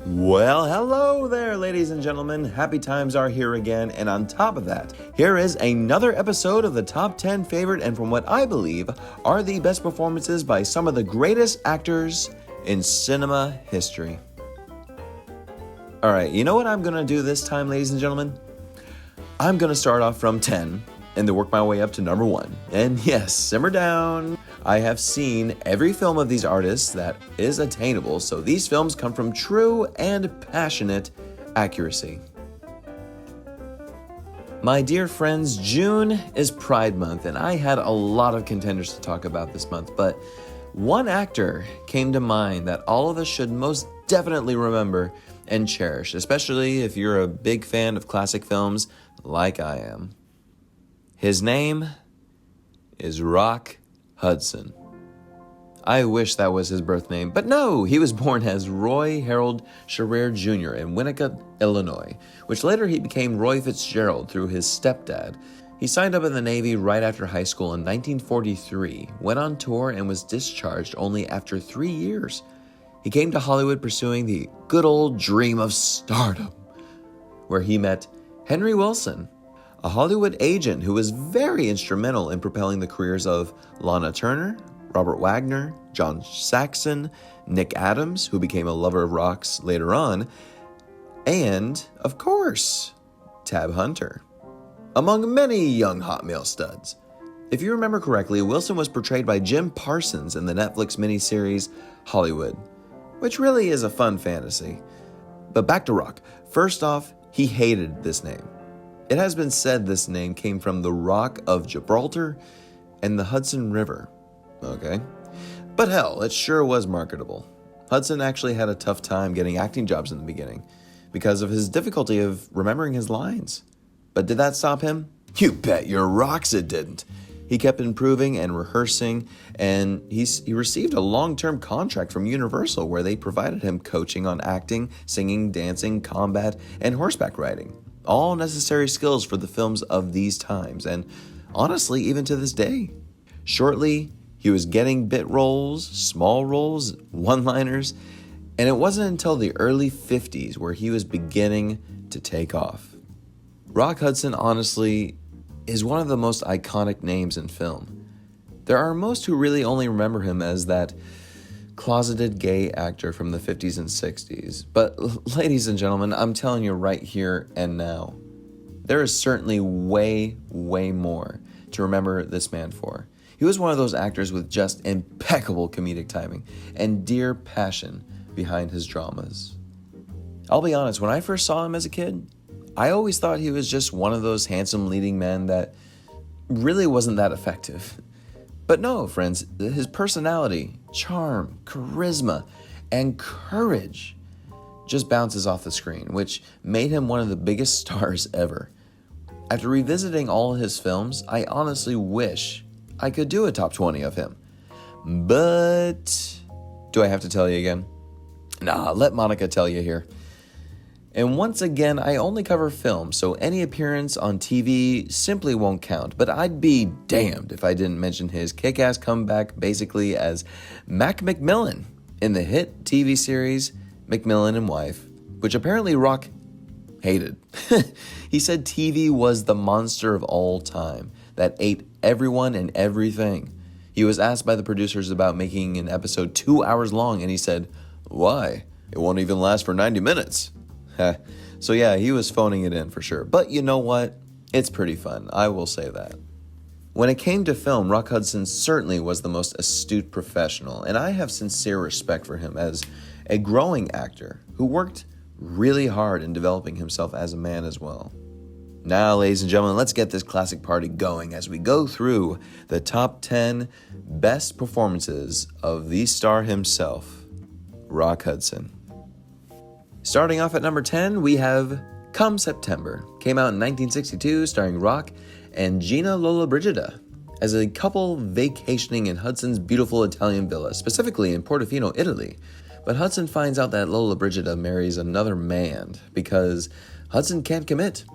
Well, hello there, ladies and gentlemen. Happy times are here again, and on top of that, here is another episode of the top 10 favorite and from what I believe are the best performances by some of the greatest actors in cinema history. All right, you know what I'm going to do this time, ladies and gentlemen? I'm going to start off from 10 and then work my way up to number 1. And yes, simmer down. I have seen every film of these artists that is attainable, so these films come from true and passionate accuracy. My dear friends, June is Pride Month, and I had a lot of contenders to talk about this month, but one actor came to mind that all of us should most definitely remember and cherish, especially if you're a big fan of classic films like I am. His name is Hudson. I wish that was his birth name, but no, he was born as Roy Harold Scherer Jr. in Winnicott, Illinois, which later he became Roy Fitzgerald through his stepdad. He signed up in the Navy right after high school in 1943, went on tour and was discharged only after 3 years. He came to Hollywood pursuing the good old dream of stardom, where he met Henry Wilson, a Hollywood agent who was very instrumental in propelling the careers of Lana Turner, Robert Wagner, John Saxon, Nick Adams, who became a lover of rocks later on, and, of course, Tab Hunter, among many young hot male studs. If you remember correctly, Wilson was portrayed by Jim Parsons in the Netflix miniseries Hollywood, which really is a fun fantasy. But back to Rock. First off, he hated this name. It has been said this name came from the Rock of Gibraltar and the Hudson River. Okay? But hell, it sure was marketable. Hudson actually had a tough time getting acting jobs in the beginning because of his difficulty of remembering his lines. But did that stop him? You bet your rocks it didn't. He kept improving and rehearsing, and he received a long-term contract from Universal where they provided him coaching on acting, singing, dancing, combat, and horseback riding. All necessary skills for the films of these times, and honestly, even to this day. Shortly, he was getting bit roles, small roles, one-liners, and it wasn't until the early 50s where he was beginning to take off. Rock Hudson, honestly, is one of the most iconic names in film. There are most who really only remember him as that closeted gay actor from the 50s and 60s. But ladies and gentlemen, I'm telling you right here and now, there is certainly way more to remember this man for. He was one of those actors with just impeccable comedic timing and dear passion behind his dramas. I'll be honest, when I first saw him as a kid, I always thought he was just one of those handsome leading men that really wasn't that effective. But no, friends, his personality, charm, charisma, and courage just bounces off the screen, which made him one of the biggest stars ever. After revisiting all of his films, I honestly wish I could do a top 20 of him. But do I have to tell you again? Nah, let Monica tell you here. And once again, I only cover film, so any appearance on TV simply won't count. But I'd be damned if I didn't mention his kick-ass comeback basically as Mac McMillan in the hit TV series McMillan and Wife, which apparently Rock hated. He said TV was the monster of all time that ate everyone and everything. He was asked by the producers about making an episode 2 hours long, and he said, "Why? It won't even last for 90 minutes." So yeah, he was phoning it in for sure. But you know what? It's pretty fun. I will say that. When it came to film, Rock Hudson certainly was the most astute professional, and I have sincere respect for him as a growing actor who worked really hard in developing himself as a man as well. Now, ladies and gentlemen, let's get this classic party going as we go through the top 10 best performances of the star himself, Rock Hudson. Starting off at number 10, we have Come September. Came out in 1962, starring Rock and Gina Lollobrigida as a couple vacationing in Hudson's beautiful Italian villa, specifically in Portofino, Italy. But Hudson finds out that Lollobrigida marries another man because Hudson can't commit.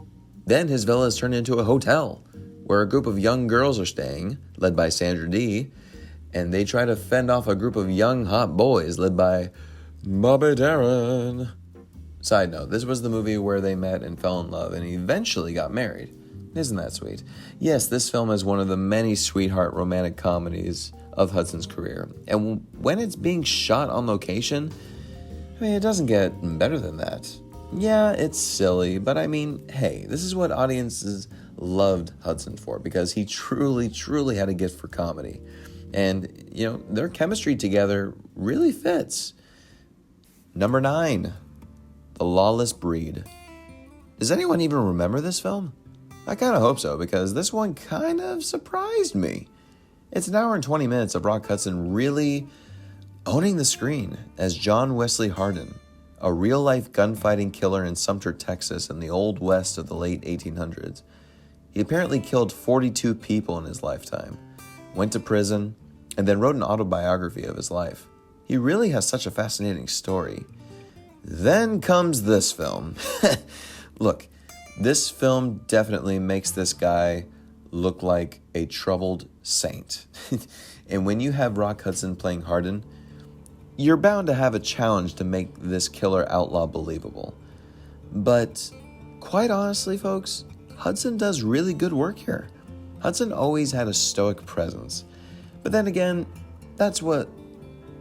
Then his villa is turned into a hotel where a group of young girls are staying, led by Sandra Dee, and they try to fend off a group of young hot boys led by Bobby Darin. Side note, this was the movie where they met and fell in love and eventually got married. Isn't that sweet? Yes, this film is one of the many sweetheart romantic comedies of Hudson's career. And when it's being shot on location, it doesn't get better than that. Yeah, it's silly, but hey, this is what audiences loved Hudson for, because he truly had a gift for comedy. And, their chemistry together really fits. Number 9, The Lawless Breed. Does anyone even remember this film? I kind of hope so, because this one kind of surprised me. It's an hour and 20 minutes of Rock Hudson really owning the screen as John Wesley Hardin, a real-life gunfighting killer in Sumter, Texas in the Old West of the late 1800s. He apparently killed 42 people in his lifetime, went to prison, and then wrote an autobiography of his life. He really has such a fascinating story. Then comes this film. Look, this film definitely makes this guy look like a troubled saint. And when you have Rock Hudson playing Hardin, you're bound to have a challenge to make this killer outlaw believable. But quite honestly, folks, Hudson does really good work here. Hudson always had a stoic presence. But then again, that's what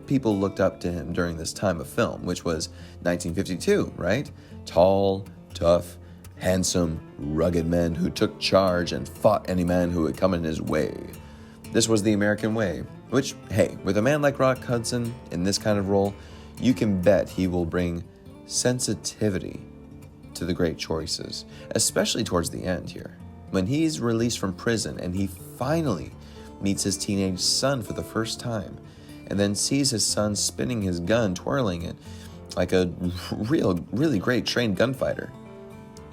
people looked up to him during this time of film, which was 1952, right? Tall, tough, handsome, rugged men who took charge and fought any man who would come in his way. This was the American way, which, hey, with a man like Rock Hudson in this kind of role, you can bet he will bring sensitivity to the great choices, especially towards the end here. When he's released from prison and he finally meets his teenage son for the first time, and then sees his son spinning his gun, twirling it like a really great trained gunfighter.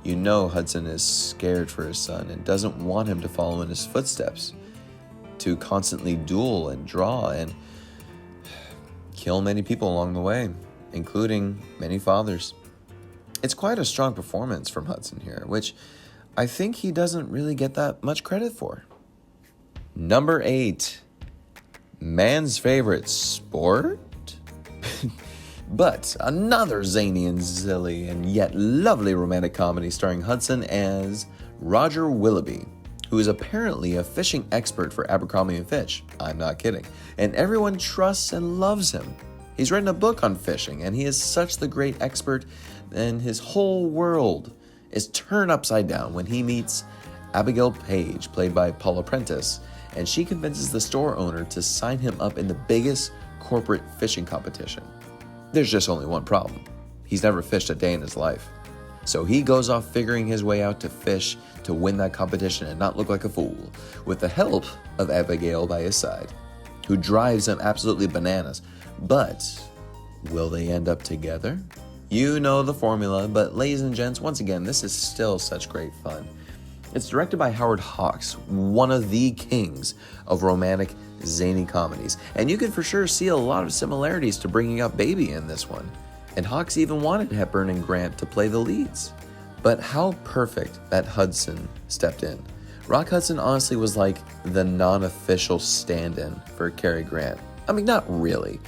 You know Hudson is scared for his son and doesn't want him to follow in his footsteps, to constantly duel and draw and kill many people along the way, including many fathers. It's quite a strong performance from Hudson here, which I think he doesn't really get that much credit for. Number 8, man's favorite sport? But another zany and silly and yet lovely romantic comedy starring Hudson as Roger Willoughby, who is apparently a fishing expert for Abercrombie & Fitch. I'm not kidding. And everyone trusts and loves him. He's written a book on fishing, and he is such the great expert, and his whole world is turned upside down when he meets Abigail Page, played by Paula Prentice, and she convinces the store owner to sign him up in the biggest corporate fishing competition. There's just only one problem. He's never fished a day in his life. So he goes off figuring his way out to fish to win that competition and not look like a fool, with the help of Abigail by his side, who drives him absolutely bananas. But will they end up together? You know the formula, but ladies and gents, once again, this is still such great fun. It's directed by Howard Hawks, one of the kings of romantic, zany comedies. And you can for sure see a lot of similarities to Bringing Up Baby in this one. And Hawks even wanted Hepburn and Grant to play the leads. But how perfect that Hudson stepped in. Rock Hudson honestly was like the non-official stand-in for Cary Grant. I mean, not really.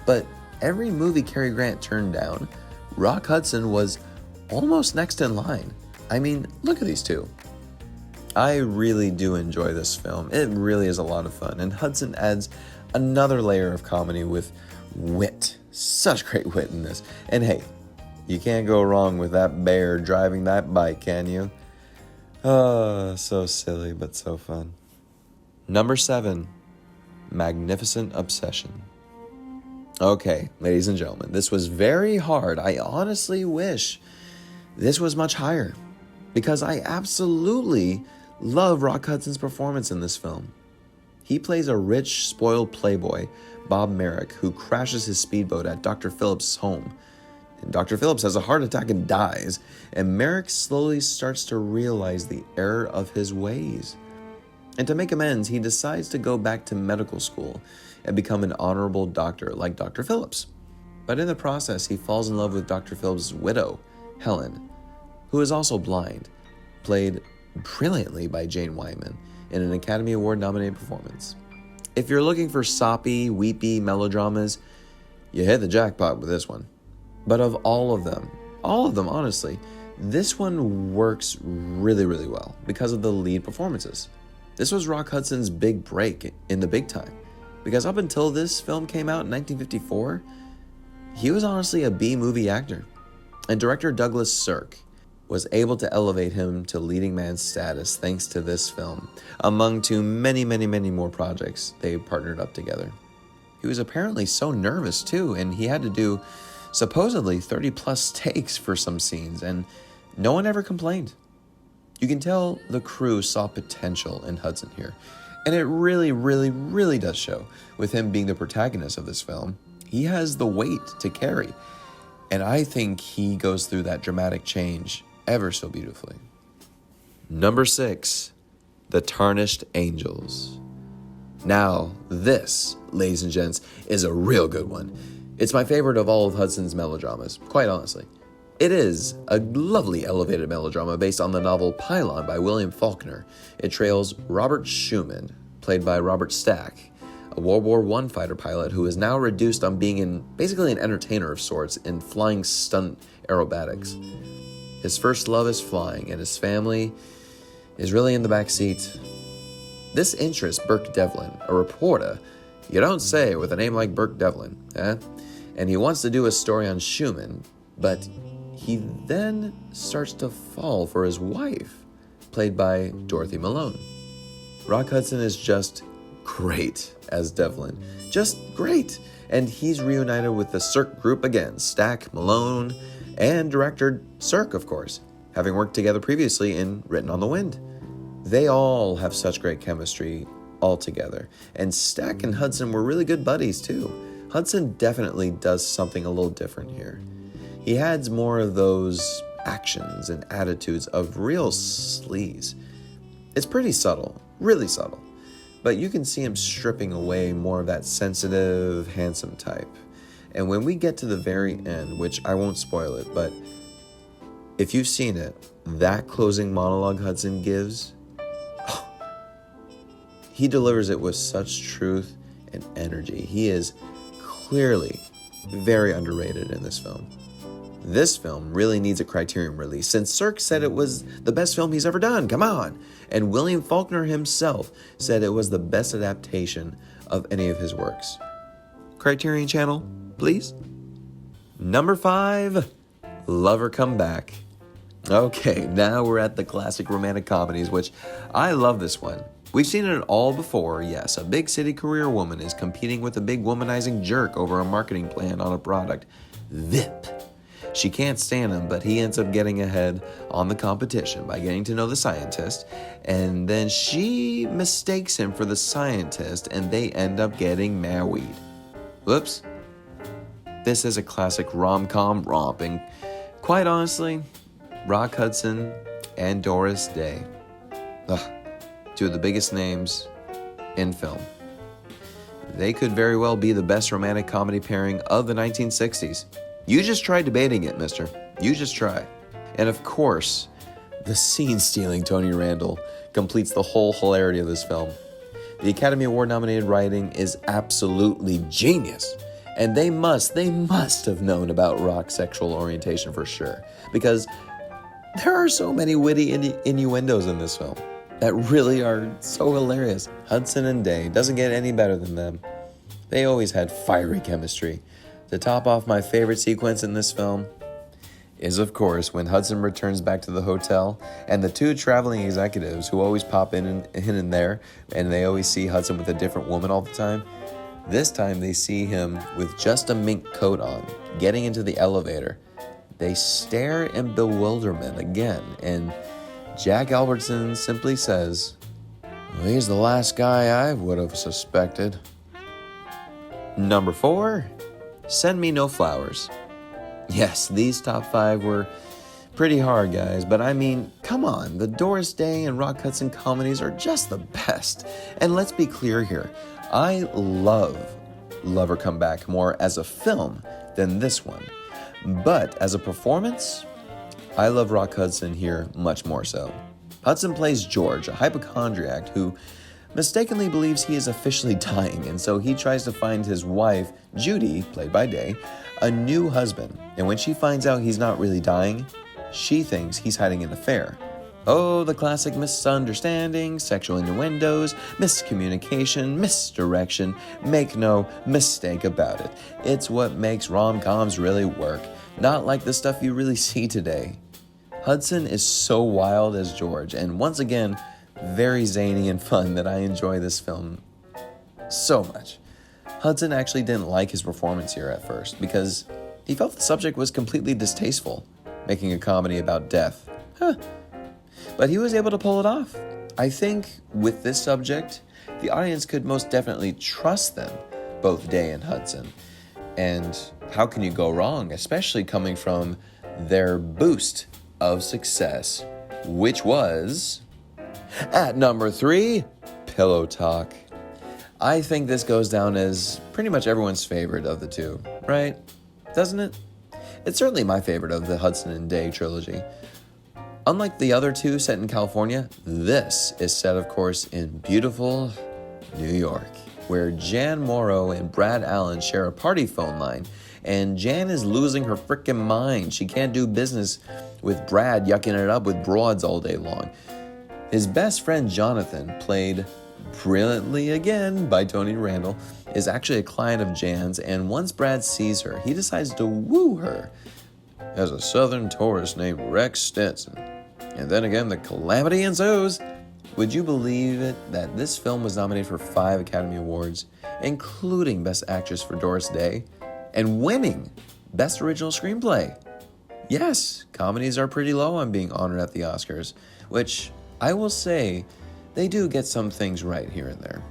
But every movie Cary Grant turned down, Rock Hudson was almost next in line. I mean, look at these two. I really do enjoy this film. It really is a lot of fun, and Hudson adds another layer of comedy with wit. Such great wit in this. And hey, you can't go wrong with that bear driving that bike, can you? Oh, so silly, but so fun. Number 7, Magnificent Obsession. Okay, ladies and gentlemen, this was very hard. I honestly wish this was much higher, because I absolutely love Rock Hudson's performance in this film. He plays a rich, spoiled playboy, Bob Merrick, who crashes his speedboat at Dr. Phillips' home. And Dr. Phillips has a heart attack and dies, and Merrick slowly starts to realize the error of his ways. And to make amends, he decides to go back to medical school and become an honorable doctor like Dr. Phillips. But in the process, he falls in love with Dr. Phillips' widow, Helen, who is also blind, played brilliantly by Jane Wyman in an Academy Award-nominated performance. If you're looking for soppy, weepy melodramas, you hit the jackpot with this one. But of all of them, All of them, honestly. This one works really, really well because of the lead performances. This was Rock Hudson's big break in the big time, because up until this film came out in 1954, he was honestly a B-movie actor. And director Douglas Sirk was able to elevate him to leading man status thanks to this film, among to many, many, many more projects they partnered up together. He was apparently so nervous too, and he had to do supposedly 30 plus takes for some scenes, and no one ever complained. You can tell the crew saw potential in Hudson here, and it really, really, really does show with him being the protagonist of this film. He has the weight to carry, and I think he goes through that dramatic change ever so beautifully. Number 6, The Tarnished Angels. Now, this, ladies and gents, is a real good one. It's my favorite of all of Hudson's melodramas, quite honestly. It is a lovely elevated melodrama based on the novel Pylon by William Faulkner. It trails Robert Schumann, played by Robert Stack, a World War I fighter pilot who is now reduced on being basically an entertainer of sorts in flying stunt aerobatics. His first love is flying, and his family is really in the back seat. This interests Burke Devlin, a reporter, you don't say with a name like Burke Devlin, eh? And he wants to do a story on Schumann, but he then starts to fall for his wife, played by Dorothy Malone. Rock Hudson is just great as Devlin. Just great. And he's reunited with the Sirk group again, Stack, Malone, and director Sirk, of course, having worked together previously in Written on the Wind. They all have such great chemistry all together. And Stack and Hudson were really good buddies too. Hudson definitely does something a little different here. He adds more of those actions and attitudes of real sleaze. It's pretty subtle, really subtle, but you can see him stripping away more of that sensitive, handsome type. And when we get to the very end, which I won't spoil it, but if you've seen it, that closing monologue Hudson gives, he delivers it with such truth and energy. He is clearly very underrated in this film. This film really needs a Criterion release, since Sirk said it was the best film he's ever done, come on! And William Faulkner himself said it was the best adaptation of any of his works. Criterion Channel, please? Number 5, Lover Come Back. Okay, now we're at the classic romantic comedies, which I love this one. We've seen it all before, yes. A big city career woman is competing with a big womanizing jerk over a marketing plan on a product. VIP. She can't stand him, but he ends up getting ahead on the competition by getting to know the scientist, and then she mistakes him for the scientist, and they end up getting married. Whoops. This is a classic rom-com romp, and quite honestly, Rock Hudson and Doris Day. Ugh, two of the biggest names in film. They could very well be the best romantic comedy pairing of the 1960s. You just try debating it, mister. You just try. And of course, the scene-stealing Tony Randall completes the whole hilarity of this film. The Academy Award-nominated writing is absolutely genius. And they must have known about Rock's sexual orientation for sure. Because there are so many witty innuendos in this film that really are so hilarious. Hudson and Day doesn't get any better than them. They always had fiery chemistry. To top off my favorite sequence in this film is, of course, when Hudson returns back to the hotel and the two traveling executives who always pop in and there, and they always see Hudson with a different woman all the time. This time they see him with just a mink coat on, getting into the elevator. They stare in bewilderment again, and Jack Albertson simply says, well, he's the last guy I would have suspected. Number 4, Send Me No Flowers. Yes, these top 5 were pretty hard, guys, but I mean, come on, the Doris Day and Rock Hudson comedies are just the best. And let's be clear here, I love Lover Come Back more as a film than this one. But as a performance, I love Rock Hudson here much more so. Hudson plays George, a hypochondriac who mistakenly believes he is officially dying, and so he tries to find his wife, Judy, played by Day, a new husband, and when she finds out he's not really dying, she thinks he's hiding an affair. Oh, the classic misunderstandings, sexual innuendos, miscommunication, misdirection. Make no mistake about it. It's what makes rom-coms really work, not like the stuff you really see today. Hudson is so wild as George, and once again, very zany and fun that I enjoy this film so much. Hudson actually didn't like his performance here at first because he felt the subject was completely distasteful, making a comedy about death. But he was able to pull it off. I think with this subject, the audience could most definitely trust them, both Day and Hudson. And how can you go wrong, especially coming from their boost of success, which was, at number 3, Pillow Talk. I think this goes down as pretty much everyone's favorite of the two, right? Doesn't it? It's certainly my favorite of the Hudson and Day trilogy. Unlike the other two set in California, this is set, of course, in beautiful New York, where Jan Morrow and Brad Allen share a party phone line, and Jan is losing her frickin' mind. She can't do business with Brad yucking it up with broads all day long. His best friend Jonathan, played brilliantly again by Tony Randall, is actually a client of Jan's, and once Brad sees her, he decides to woo her. As a southern tourist named Rex Stetson. And then again, the calamity ensues. Would you believe it that this film was nominated for 5 Academy Awards, including Best Actress for Doris Day, and winning Best Original Screenplay? Yes, comedies are pretty low on being honored at the Oscars, which I will say, they do get some things right here and there.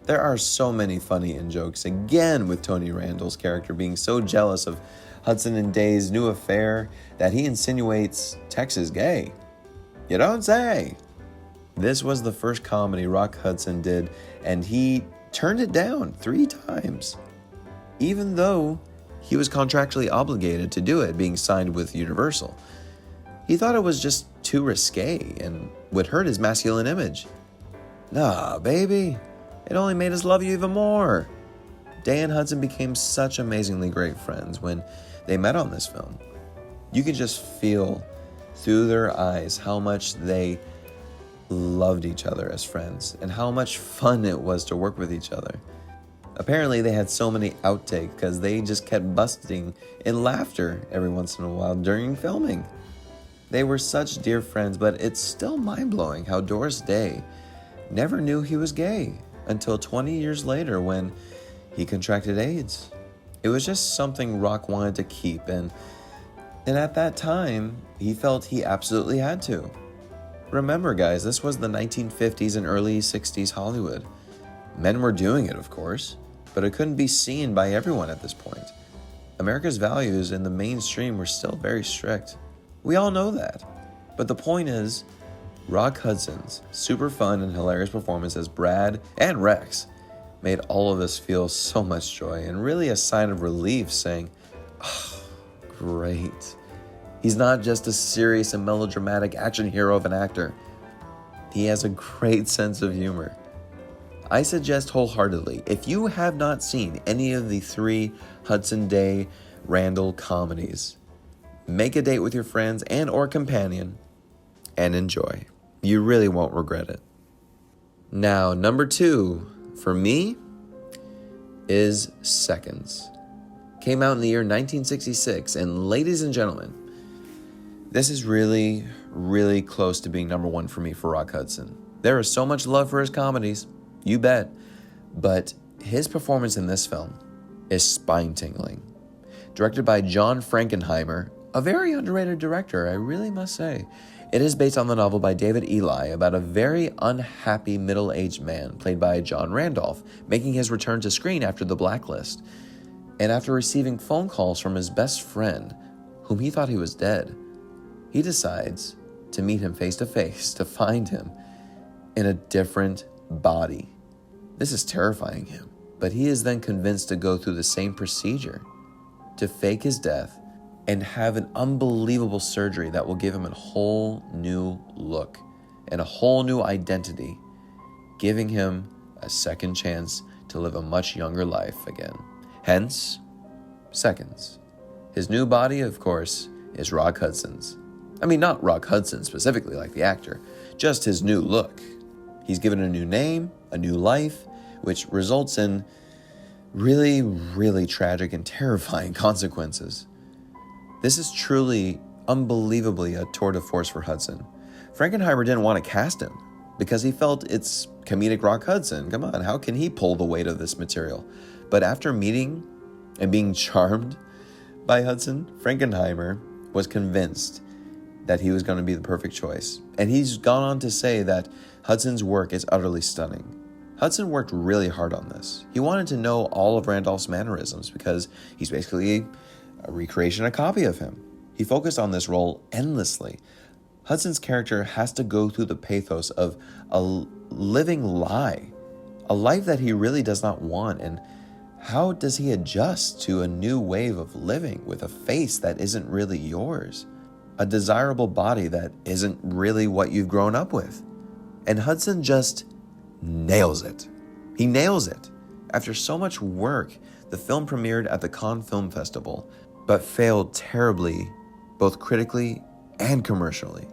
There are so many funny in-jokes, again with Tony Randall's character being so jealous of Hudson and Day's new affair that he insinuates Tex is gay. You don't say! This was the first comedy Rock Hudson did, and he turned it down 3 times. Even though he was contractually obligated to do it, being signed with Universal. He thought it was just too risque and would hurt his masculine image. Nah, baby, it only made us love you even more. Day and Hudson became such amazingly great friends when they met on this film. You could just feel through their eyes how much they loved each other as friends and how much fun it was to work with each other. Apparently they had so many outtakes because they just kept busting in laughter every once in a while during filming. They were such dear friends, but it's still mind-blowing how Doris Day never knew he was gay until 20 years later when he contracted AIDS. It was just something Rock wanted to keep, and at that time, he felt he absolutely had to. Remember, guys, this was the 1950s and early 60s Hollywood. Men were doing it, of course, but it couldn't be seen by everyone at this point. America's values in the mainstream were still very strict. We all know that. But the point is, Rock Hudson's super fun and hilarious performance as Brad and Rex made all of us feel so much joy and really a sign of relief, saying, oh, great. He's not just a serious and melodramatic action hero of an actor. He has a great sense of humor. I suggest wholeheartedly, if you have not seen any of the 3 Hudson Day Randall comedies, make a date with your friends and or companion and enjoy. You really won't regret it. Now, number 2 for me is Seconds. Came out in the year 1966, and ladies and gentlemen, this is really, really close to being number 1 for me for Rock Hudson. There is so much love for his comedies, you bet, but his performance in this film is spine-tingling. Directed by John Frankenheimer, a very underrated director, I really must say. It is based on the novel by David Eli about a very unhappy middle-aged man played by John Randolph, making his return to screen after The Blacklist. And after receiving phone calls from his best friend, whom he thought he was dead, he decides to meet him face to face to find him in a different body. This is terrifying him, but he is then convinced to go through the same procedure to fake his death and have an unbelievable surgery that will give him a whole new look and a whole new identity, giving him a second chance to live a much younger life again. Hence, seconds. His new body, of course, is Rock Hudson's. I mean, not Rock Hudson specifically like the actor, just his new look. He's given a new name, a new life, which results in really, really tragic and terrifying consequences. This is truly, unbelievably a tour de force for Hudson. Frankenheimer didn't want to cast him because he felt it's comedic Rock Hudson. Come on, how can he pull the weight of this material? But after meeting and being charmed by Hudson, Frankenheimer was convinced that he was going to be the perfect choice. And he's gone on to say that Hudson's work is utterly stunning. Hudson worked really hard on this. He wanted to know all of Randolph's mannerisms because he's basically a recreation, a copy of him. He focused on this role endlessly. Hudson's character has to go through the pathos of a living lie, a life that he really does not want. And how does he adjust to a new wave of living with a face that isn't really yours? A desirable body that isn't really what you've grown up with? And Hudson just nails it. He nails it. After so much work, the film premiered at the Cannes Film Festival, but failed terribly, both critically and commercially.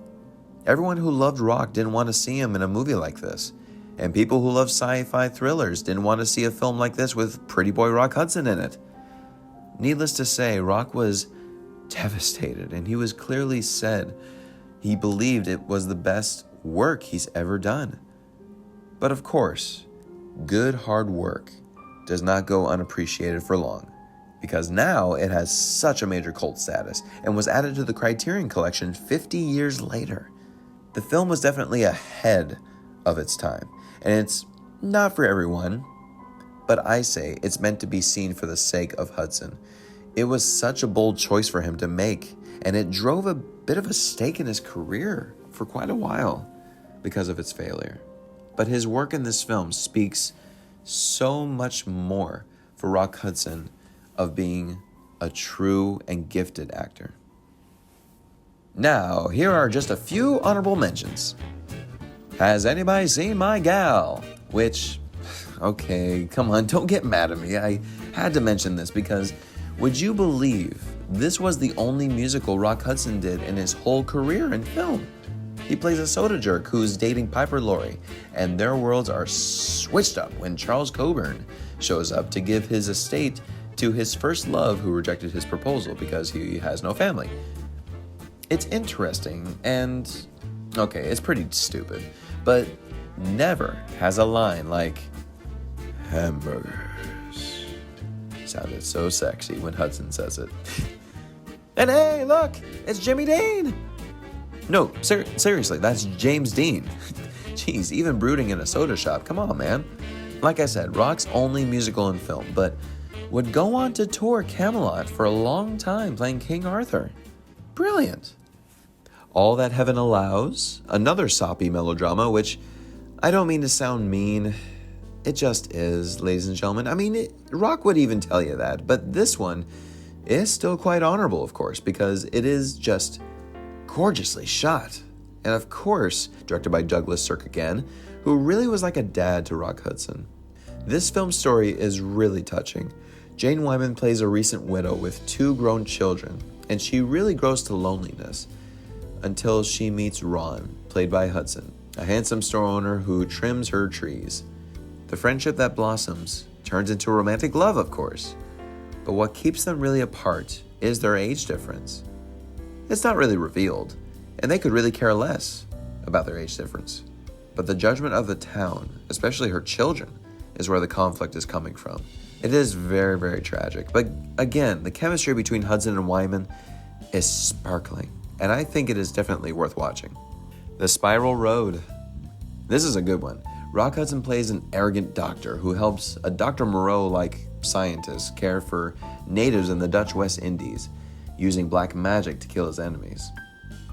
Everyone who loved rock didn't want to see him in a movie like this. And people who love sci-fi thrillers didn't want to see a film like this with pretty boy Rock Hudson in it. Needless to say, Rock was devastated, and he was clearly said he believed it was the best work he's ever done. But of course, good hard work does not go unappreciated for long, because now it has such a major cult status and was added to the Criterion Collection 50 years later. The film was definitely ahead of its time, and it's not for everyone, but I say it's meant to be seen for the sake of Hudson. It was such a bold choice for him to make, and it drove a bit of a stake in his career for quite a while because of its failure. But his work in this film speaks so much more for Rock Hudson of being a true and gifted actor. Now, here are just a few honorable mentions. Has anybody seen My Gal? Which, okay, come on, don't get mad at me. I had to mention this because would you believe this was the only musical Rock Hudson did in his whole career in film? He plays a soda jerk who's dating Piper Laurie, and their worlds are switched up when Charles Coburn shows up to give his estate to his first love who rejected his proposal because he has no family. It's interesting and, okay, it's pretty stupid, but never has a line like, hamburgers. Sounded so sexy when Hudson says it. And hey, look, it's Jimmy Dean. No, seriously, that's James Dean. Jeez, even brooding in a soda shop, come on, man. Like I said, Rock's only musical in film, but would go on to tour Camelot for a long time playing King Arthur. Brilliant. All That Heaven Allows, another soppy melodrama, which I don't mean to sound mean. It just is, ladies and gentlemen. I mean, Rock would even tell you that, but this one is still quite honorable, of course, because it is just gorgeously shot. And of course, directed by Douglas Sirk again, who really was like a dad to Rock Hudson. This film's story is really touching. Jane Wyman plays a recent widow with 2 grown children, and she really grows to loneliness until she meets Ron, played by Hudson, a handsome store owner who trims her trees. The friendship that blossoms turns into romantic love, of course. But what keeps them really apart is their age difference. It's not really revealed, and they could really care less about their age difference. But the judgment of the town, especially her children, is where the conflict is coming from. It is very, very tragic. But again, the chemistry between Hudson and Wyman is sparkling, and I think it is definitely worth watching. The Spiral Road. This is a good one. Rock Hudson plays an arrogant doctor who helps a Dr. Moreau-like scientist care for natives in the Dutch West Indies, using black magic to kill his enemies.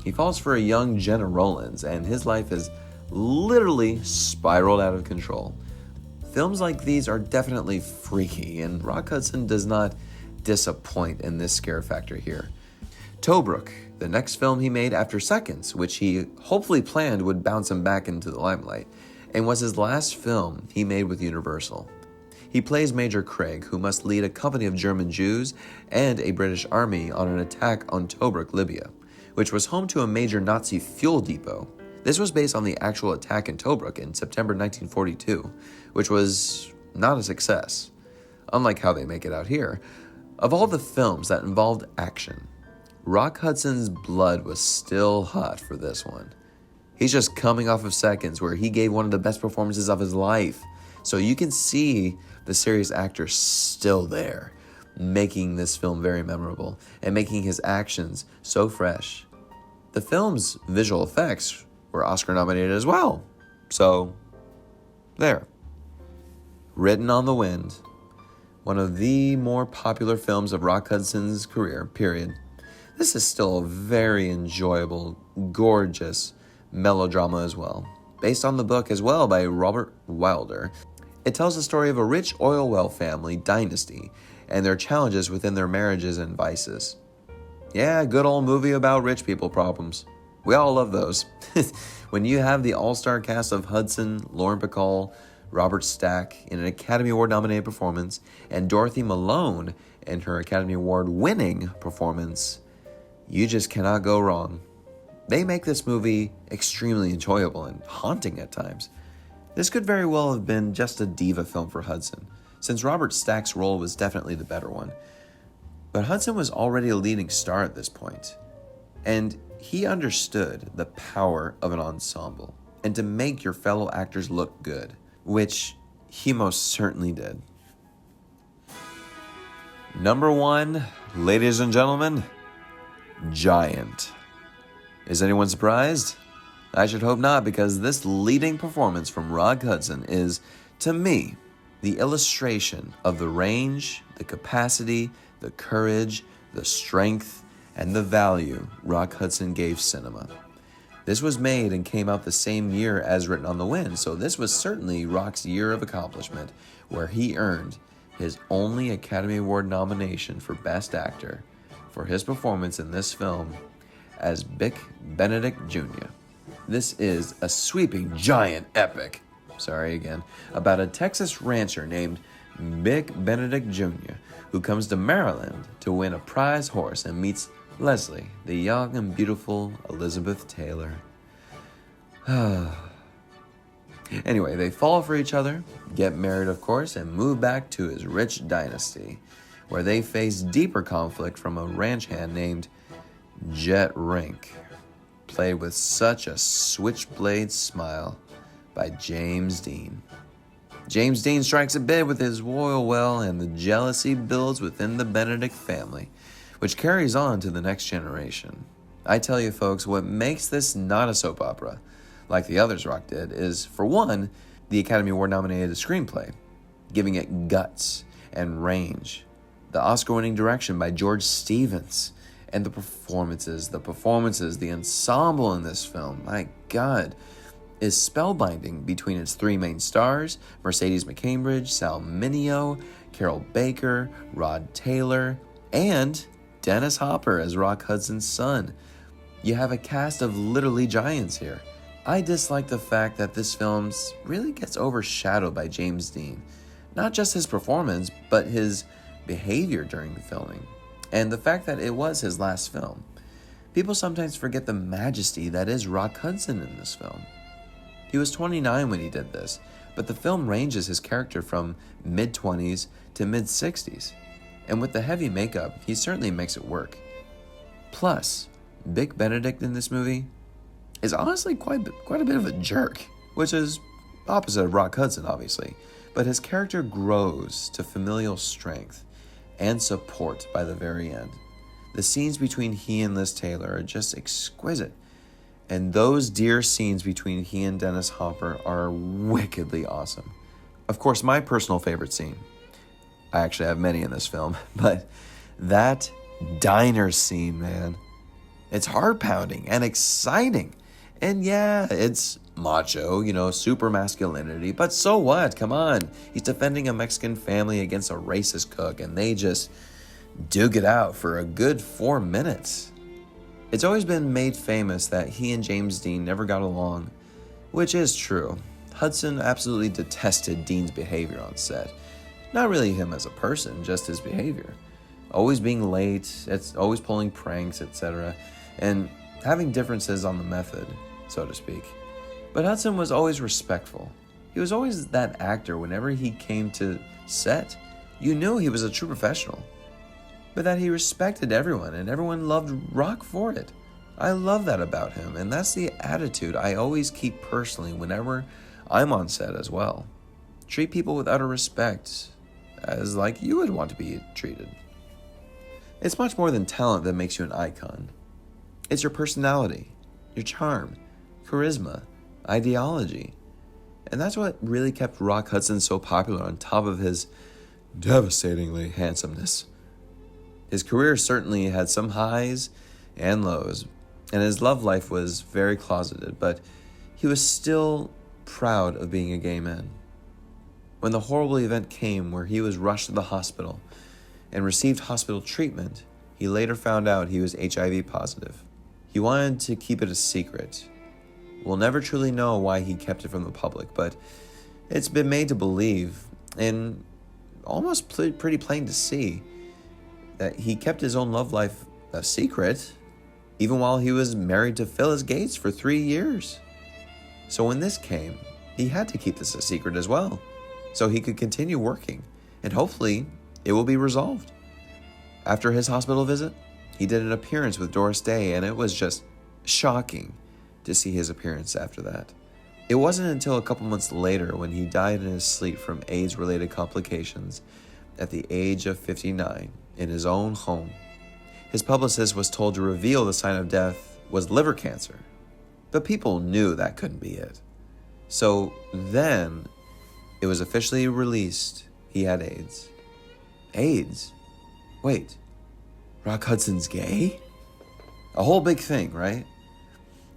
He falls for a young Jenna Rollins, and his life is literally spiraled out of control. Films like these are definitely freaky, and Rock Hudson does not disappoint in this scare factor here. Tobruk, the next film he made after Seconds, which he hopefully planned would bounce him back into the limelight, and was his last film he made with Universal. He plays Major Craig, who must lead a company of German Jews and a British army on an attack on Tobruk, Libya, which was home to a major Nazi fuel depot. This was based on the actual attack in Tobruk in September 1942, which was not a success, unlike how they make it out here. Of all the films that involved action, Rock Hudson's blood was still hot for this one. He's just coming off of Seconds, where he gave one of the best performances of his life. So you can see the serious actor still there, making this film very memorable and making his actions so fresh. The film's visual effects were Oscar nominated as well. So, there. Written on the Wind, one of the more popular films of Rock Hudson's career, period. This is still a very enjoyable, gorgeous melodrama as well, based on the book as well by Robert Wilder. It tells the story of a rich oil well family dynasty and their challenges within their marriages and vices. Yeah, good old movie about rich people problems. We all love those. When you have the all-star cast of Hudson, Lauren Bacall, Robert Stack in an Academy Award nominated performance, and Dorothy Malone in her Academy Award winning performance, you just cannot go wrong. They make this movie extremely enjoyable and haunting at times. This could very well have been just a diva film for Hudson, since Robert Stack's role was definitely the better one. But Hudson was already a leading star at this point, and he understood the power of an ensemble and to make your fellow actors look good, which he most certainly did. Number 1, ladies and gentlemen, Giant. Is anyone surprised? I should hope not, because this leading performance from Rock Hudson is, to me, the illustration of the range, the capacity, the courage, the strength, and the value Rock Hudson gave cinema. This was made and came out the same year as Written on the Wind, so this was certainly Rock's year of accomplishment, where he earned his only Academy Award nomination for Best Actor for his performance in this film as Bick Benedict Jr. This is a sweeping giant epic, about a Texas rancher named Bick Benedict Jr., who comes to Maryland to win a prize horse and meets Leslie, the young and beautiful Elizabeth Taylor. Anyway, they fall for each other, get married of course, and move back to his rich dynasty, where they face deeper conflict from a ranch hand named Jet Rink, played with such a switchblade smile by James Dean. James Dean strikes a bid with his oil well, and the jealousy builds within the Benedict family, which carries on to the next generation. I tell you folks, what makes this not a soap opera, like the others Rock did, is, for one, the Academy Award nominated screenplay, giving it guts and range, the Oscar-winning direction by George Stevens, and the performances, the ensemble in this film, my God, is spellbinding between its three main stars, Mercedes McCambridge, Sal Mineo, Carol Baker, Rod Taylor, and Dennis Hopper as Rock Hudson's son. You have a cast of literally giants here. I dislike the fact that this film really gets overshadowed by James Dean. Not just his performance, but his behavior during the filming, and the fact that it was his last film. People sometimes forget the majesty that is Rock Hudson in this film. He was 29 when he did this, but the film ranges his character from mid-20s to mid-60s, and with the heavy makeup, he certainly makes it work. Plus, Bick Benedict in this movie is honestly quite a bit of a jerk, which is opposite of Rock Hudson, obviously, but his character grows to familial strength and support by the very end. The scenes between he and Liz Taylor are just exquisite, and those dear scenes between he and Dennis Hopper are wickedly awesome. Of course, my personal favorite scene, I actually have many in this film, but that diner scene, man, it's heart-pounding and exciting. And yeah, it's macho, super masculinity, but so what? Come on. He's defending a Mexican family against a racist cook, and they just duke it out for a good 4 minutes. It's always been made famous that he and James Dean never got along, which is true. Hudson absolutely detested Dean's behavior on set. Not really him as a person, just his behavior. Always being late, always pulling pranks, etc. And having differences on the method, so to speak. But Hudson was always respectful. He was always that actor. Whenever he came to set, you knew he was a true professional. But that he respected everyone, and everyone loved Rock for it. I love that about him, and that's the attitude I always keep personally whenever I'm on set as well. Treat people with utter respect, as like you would want to be treated. It's much more than talent that makes you an icon. It's your personality, your charm, charisma, ideology. And that's what really kept Rock Hudson so popular on top of his devastatingly handsomeness. His career certainly had some highs and lows, and his love life was very closeted, but he was still proud of being a gay man. When the horrible event came where he was rushed to the hospital and received hospital treatment, he later found out he was HIV positive. He wanted to keep it a secret. We'll never truly know why he kept it from the public, but it's been made to believe, and almost pretty plain to see, that he kept his own love life a secret, even while he was married to Phyllis Gates for 3 years. So when this came, he had to keep this a secret as well, so he could continue working, and hopefully it will be resolved. After his hospital visit, he did an appearance with Doris Day, and it was just shocking to see his appearance after that. It wasn't until a couple months later when he died in his sleep from AIDS-related complications at the age of 59 in his own home. His publicist was told to reveal the sign of death was liver cancer, but people knew that couldn't be it. So then it was officially released he had AIDS. AIDS? Wait, Rock Hudson's gay? A whole big thing, right?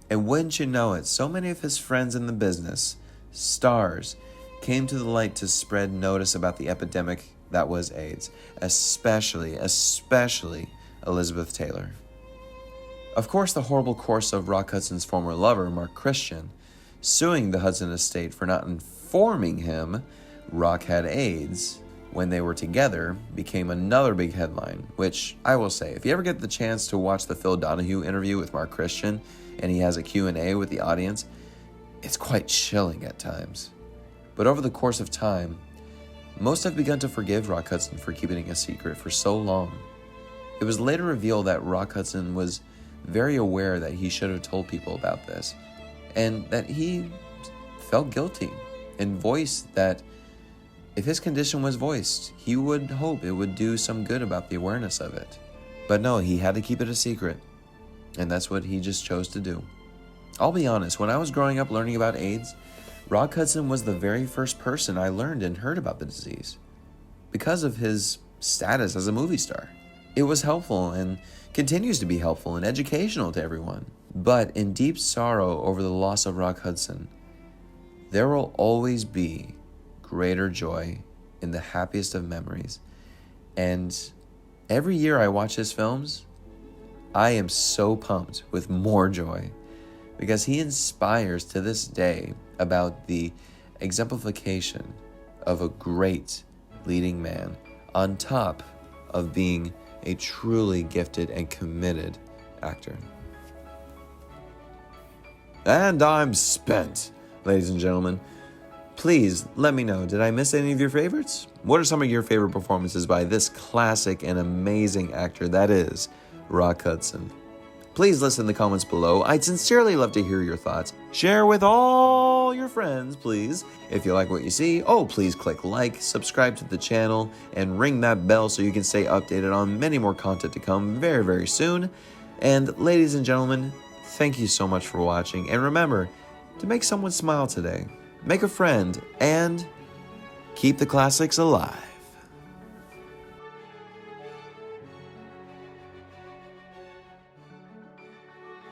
And wouldn't you know it, so many of his friends in the business, stars, came to the light to spread notice about the epidemic that was AIDS, especially Elizabeth Taylor. Of course, the horrible course of Rock Hudson's former lover, Mark Christian, suing the Hudson estate for not informing him Rock had AIDS when they were together, became another big headline, which I will say, if you ever get the chance to watch the Phil Donahue interview with Mark Christian, and he has a Q&A with the audience, it's quite chilling at times. But over the course of time, most have begun to forgive Rock Hudson for keeping a secret for so long. It was later revealed that Rock Hudson was very aware that he should have told people about this, and that he felt guilty and voiced that if his condition was voiced, he would hope it would do some good about the awareness of it. But no, he had to keep it a secret. And that's what he just chose to do. I'll be honest, when I was growing up learning about AIDS, Rock Hudson was the very first person I learned and heard about the disease because of his status as a movie star. It was helpful and continues to be helpful and educational to everyone. But in deep sorrow over the loss of Rock Hudson, there will always be greater joy in the happiest of memories. And every year I watch his films, I am so pumped with more joy because he inspires to this day about the exemplification of a great leading man on top of being a truly gifted and committed actor. And I'm spent, ladies and gentlemen. Please let me know, did I miss any of your favorites? What are some of your favorite performances by this classic and amazing actor that is Rock Hudson? Please list in the comments below. I'd sincerely love to hear your thoughts. Share with all your friends, please. If you like what you see, please click like, subscribe to the channel, and ring that bell so you can stay updated on many more content to come very, very soon. And ladies and gentlemen, thank you so much for watching. And remember to make someone smile today, make a friend, and keep the classics alive.